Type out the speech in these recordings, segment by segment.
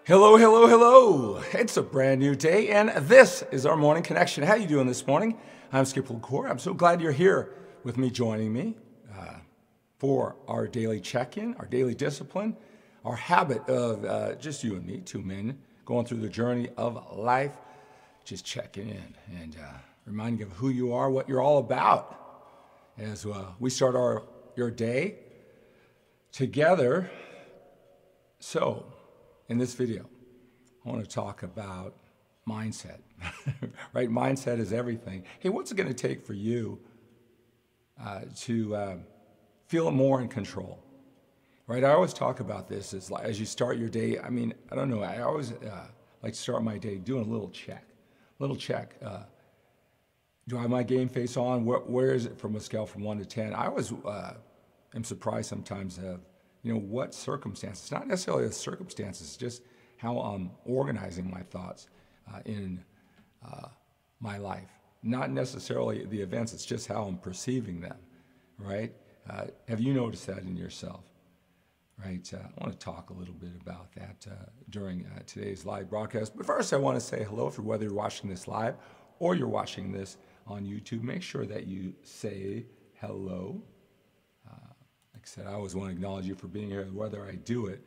Hello, hello, hello. It's a brand new day, and this is our morning connection. How you doing this morning? I'm Skipper Cour. I'm so glad you're here with me, joining me for our daily check-in, our daily discipline, our habit of just you and me, two men, going through the journey of life, just checking in and reminding you of who you are, what you're all about. As we start your day together. So, in this video, I want to talk about mindset, right? Mindset is everything. Hey, what's it going to take for you to feel more in control, right? I always talk about this as you start your day. I mean, I don't know. I always like to start my day doing a little check. Do I have my game face on? Where is it from a scale from 1 to 10? I always am surprised sometimes of, what circumstances, not necessarily the circumstances, just how I'm organizing my thoughts in my life. Not necessarily the events, it's just how I'm perceiving them, right? Have you noticed that in yourself, right? I want to talk a little bit about that during today's live broadcast. But first, I want to say hello for whether you're watching this live or you're watching this on YouTube. Make sure that you say hello. Like I said, I always want to acknowledge you for being here, whether I do it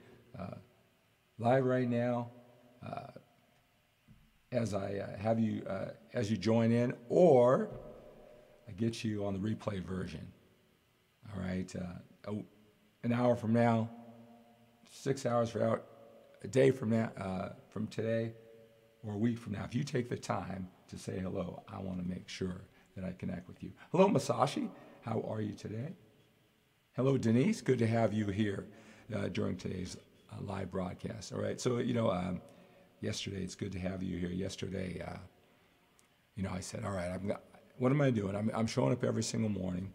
live right now, as I have you, as you join in, or I get you on the replay version. All right, an hour from now, 6 hours from now, a day from now, from today, or a week from now. If you take the time to say hello, I want to make sure that I connect with you. Hello, Masashi. How are you today? Hello, Denise. Good to have you here during today's live broadcast. All right. So, yesterday, it's good to have you here. Yesterday, I said, all right, what am I doing? I'm showing up every single morning.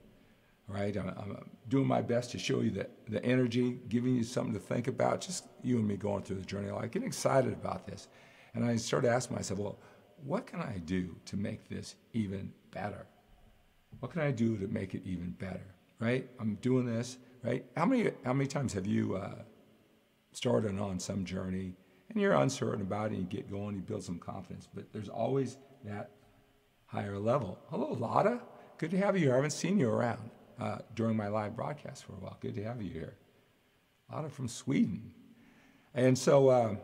All right. I'm doing my best to show you the energy, giving you something to think about, just you and me going through the journey. I get excited about this. And I started asking myself, well, what can I do to make this even better? What can I do to make it even better? Right? I'm doing this, right? How many times have you started on some journey and you're uncertain about it, and you get going, you build some confidence, but there's always that higher level. Hello, Lotta. Good to have you here. I haven't seen you around during my live broadcast for a while. Good to have you here. Lotta from Sweden. And so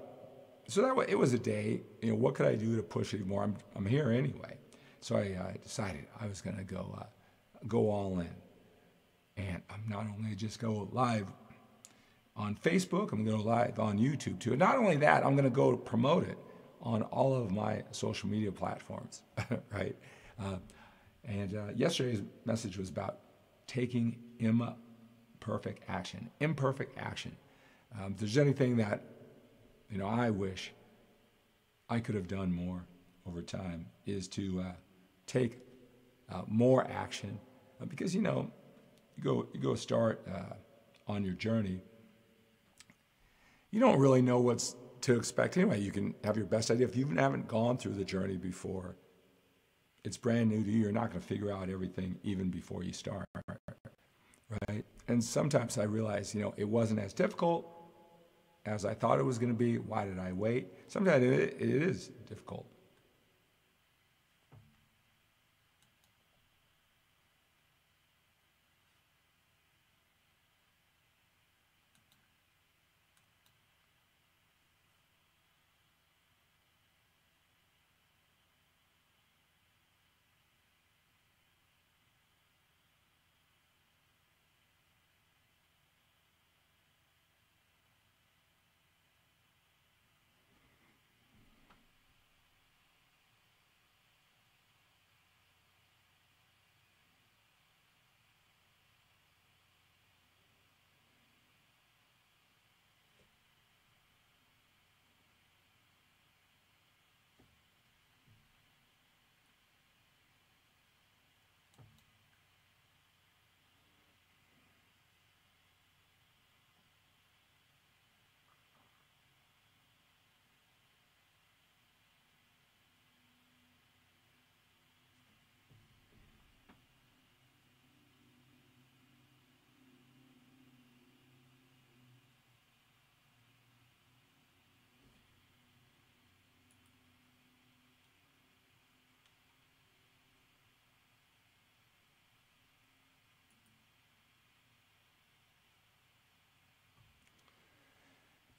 it was a day, what could I do to push it more? I'm here anyway. So I decided I was going to go all in. And I'm not only just go live on Facebook, I'm going to go live on YouTube too. And not only that, I'm going to go promote it on all of my social media platforms, right? Yesterday's message was about taking imperfect action. Imperfect action. If there's anything that, I wish I could have done more over time, is to take more action, because you go start on your journey. You don't really know what's to expect anyway. You can have your best idea. If you haven't gone through the journey before, it's brand new to you. You're not going to figure out everything even before you start, right? And sometimes I realize, it wasn't as difficult as I thought it was going to be. Why did I wait? Sometimes it is difficult.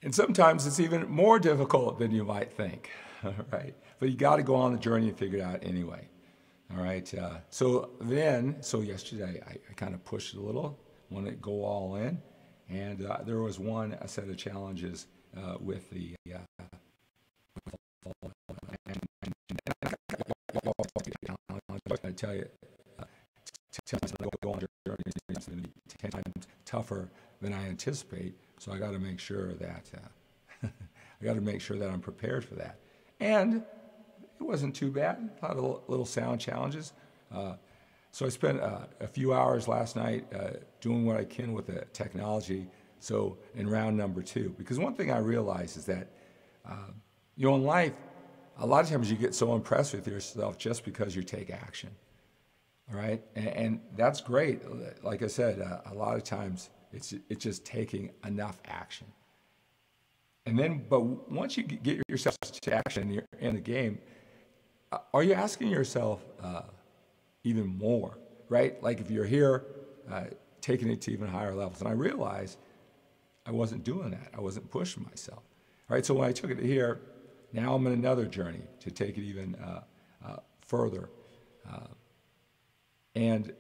And sometimes it's even more difficult than you might think, all right? But you got to go on the journey and figure it out anyway, all right? So yesterday I kind of pushed it a little, wanted to go all in, and there was a set of challenges with the I tell you, go on a journey is going to be 10 times tougher than I anticipate. So I got to make sure that I'm prepared for that. And it wasn't too bad. A lot of little sound challenges. So I spent a few hours last night doing what I can with the technology. So in round number 2, because one thing I realized is that in life, a lot of times you get so impressed with yourself just because you take action. All right, and that's great. Like I said, a lot of times it's just taking enough action. And then, but once you get yourself to action, you're in the game. Are you asking yourself even more, right? Like if you're here, taking it to even higher levels. And I realized I wasn't doing that. I wasn't pushing myself. All right, so when I took it to here, now I'm in another journey to take it even further. And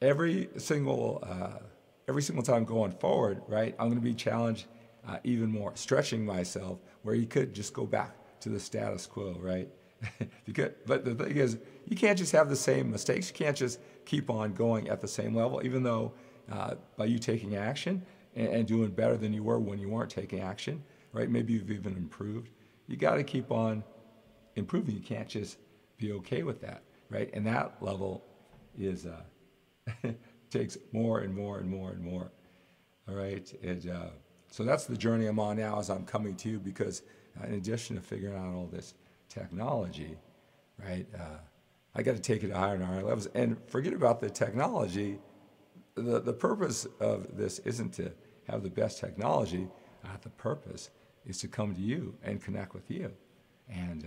every single time going forward, right, I'm going to be challenged even more, stretching myself where you could just go back to the status quo, right? But the thing is, you can't just have the same mistakes. You can't just keep on going at the same level, even though by you taking action and doing better than you were when you weren't taking action, right? Maybe you've even improved. You got to keep on improving. You can't just be okay with that, right? And that level is takes more and more and more and more. All right, so that's the journey I'm on now as I'm coming to you, because in addition to figuring out all this technology, right, I got to take it to higher and higher levels. And forget about the technology. The purpose of this isn't to have the best technology. The purpose is to come to you and connect with you and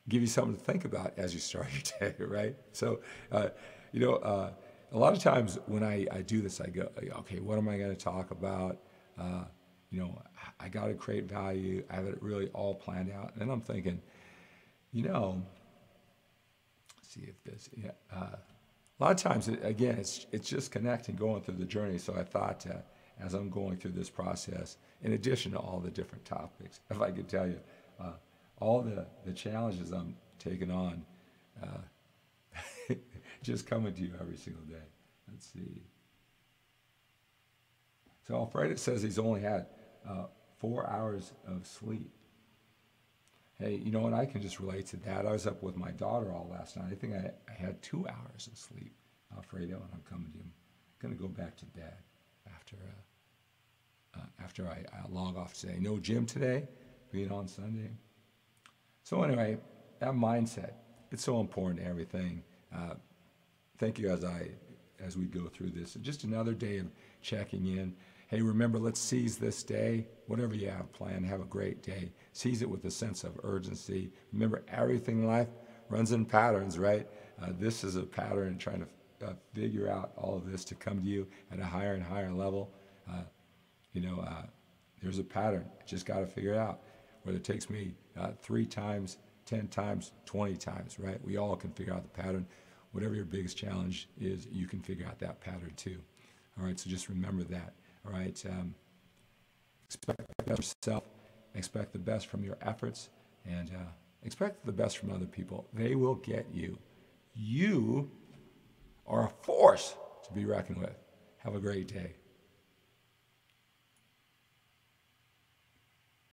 give you something to think about as you start your day, right? So, a lot of times when I do this, I go, okay, what am I going to talk about? I got to create value. I have it really all planned out. And then I'm thinking, let's see if this, a lot of times, again, it's just connecting, going through the journey. So I thought as I'm going through this process, in addition to all the different topics, if I could tell you, all the challenges I'm taking on, just coming to you every single day. Let's see. So Alfredo says he's only had 4 hours of sleep. Hey, you know what? I can just relate to that. I was up with my daughter all last night. I think I had 2 hours of sleep, Alfredo, and I'm coming to you. I'm going to go back to bed after I log off today. No gym today, being on Sunday. So anyway, that mindset, it's so important to everything. Thank you as we go through this. Just another day of checking in. Hey, remember, let's seize this day. Whatever you have planned, have a great day. Seize it with a sense of urgency. Remember, everything in life runs in patterns, right? This is a pattern, trying to figure out all of this to come to you at a higher and higher level. There's a pattern. Just got to figure it out. Whether it takes me 3 times, 10 times, 20 times, right? We all can figure out the pattern. Whatever your biggest challenge is, you can figure out that pattern too. All right, so just remember that. All right, expect the best from yourself, expect the best from your efforts, and expect the best from other people. They will get you. You are a force to be reckoned with. Have a great day.